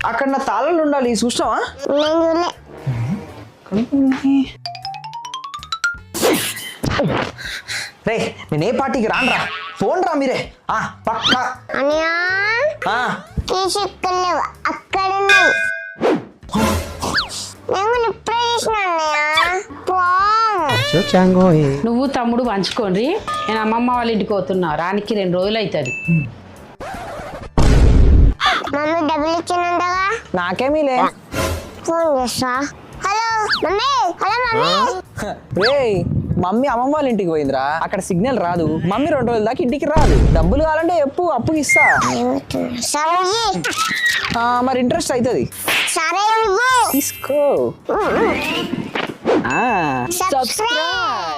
అక్కడ నా తాళాలు ఉండాలి చూసినావా? రే నేను ఏ పార్టీకి రానరా, ఫోన్ రా మీరే. పక్కా అక్కడ నువ్వు తమ్ముడు పంచుకోండి. నేను అమ్మమ్మ వాళ్ళ ఇంటికి పోతున్నా, రానికి 2 రోజులు అవుతుంది. మమ్మీ డబ్బులు ఇచ్చినంతగా నాకేమీలే. ఫోన్ చేస్తా. Hello mummy. Hello mummy. రే మమ్మీ అమ్మమ్మ వాళ్ళ ఇంటికి పోయిందిరా, అక్కడ సిగ్నల్ రాదు. మమ్మీ 2 రోజుల దాకా ఇంటికి రాదు. డబ్బులు కావాలంటే అప్పుకి ఇస్తా. మరి ఇంట్రెస్ట్ అవుతుంది. సరే తీసుకో. సబ్స్క్రైబ్.